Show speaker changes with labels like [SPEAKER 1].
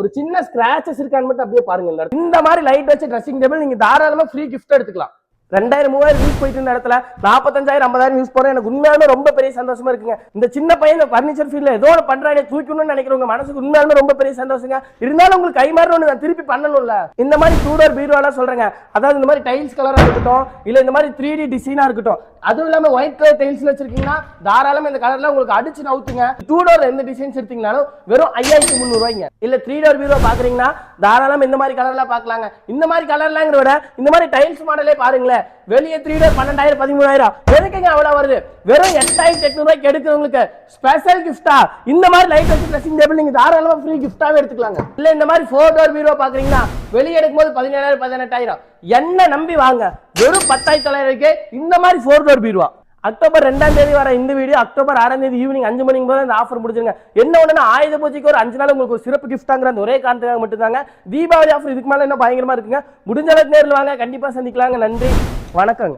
[SPEAKER 1] ஒரு சின்ன ஸ்கிராச்சஸ் இருக்கான்னு மட்டும் அப்படியே பாருங்க. இந்த மாதிரி லைட் வச்சு ட்ரெஸ்ஸிங் டேபிள் நீங்க தாராளமா ஃப்ரீ கிஃப்ட் எடுத்துக்கலாம். 2000 3000 வியூஸ் போயிட்டு இருந்த இடத்துல 45,000 50,000 வியூஸ் போறேன். எனக்கு உண்மையாலுமே ரொம்ப பெரிய சந்தோஷமா இருக்குங்க. இந்த சின்ன பையன் இந்த பர்னிச்சர் ஃபீல்ட்ல ஏதோ ஒன்று பண்றானே தூக்கணும்னு நினைக்கிறவங்க மனசுக்கு உண்மையாலுமே ரொம்ப பெரிய சந்தோஷங்க. இருந்தாலும் உங்களுக்கு கை மாறணும் ஒன்று நான் திருப்பி பண்ணணும்ல. இந்த மாதிரி 2 டோர் பீரோலாம் சொல்றேங்க. அதாவது இந்த மாதிரி டைல்ஸ் கலரா இருக்கட்டும், இல்ல இந்த மாதிரி 3D டிசைனா இருக்கட்டும், அதுவும் இல்லாம ஒயிட் கலர் டைல்ஸ் வச்சிருக்கீங்கன்னா தாராளமா இந்த கலர்ல உங்களுக்கு அடிச்சு நவுத்துங்க. 2 டோர்ல எந்த டிசைன்ஸ் எடுத்தீங்கனாலும் வெறும் 5300 ரூபாய்ங்க. இல்ல 3 டோர் பீரோ பாக்குறீங்கன்னா தாராளமா இந்த மாதிரி கலர்ல பாக்கலாங்க. இந்த மாதிரி கலர்லாங்கிற விட இந்த மாதிரி டைல்ஸ் மாடலே பாருங்களேன். வெளியே 3 டோர் 12,000 13,000 எதுக்குங்க அவ்வளவு வருது? வெறும் 8,800 ரூபாய்க்கு எடுக்கிறவங்களுக்கு ஸ்பெஷல் கிஃப்டா இந்த மாதிரி லைட் வச்சு ட்ரெஸ்ஸிங் டேபிள் நீங்க தாராளமா ஃப்ரீ கிஃப்டாவே எடுத்துக்கலாங்க. இல்ல இந்த மாதிரி 4 டோர் பீரோ பாக்குறீங்கன்னா வெளியே எடுக்கும்போது 17,000 18,000 என்ன நம்பி வாங்க. வெறும் 10,900 இந்த மாதிரி 4 டோர் பீரோ. அக்டோபர் 2ஆம் தேதி வர இந்த வீடியோ அக்டோபர் 6ஆம் தேதி ஈவினிங் 5 மணிக்கு போது இந்த ஆஃபர் முடிஞ்சுங்க. என்ன ஒண்ணுன்னா ஆயுத பூஜைக்கு ஒரு 5 நாள் உங்களுக்கு ஒரு சிறப்பு கிஃப்டாங்கிற அந்த ஒரே காரணத்துக்காக மட்டும் தாங்க. தீபாவளி ஆஃபர் இதுக்கு மேல என்ன பயங்கரமா இருக்குங்க. முடிஞ்ச அளவுக்கு நேரில் வாங்க, கண்டிப்பா சந்திக்கலாங்க. நன்றி, வணக்கங்க.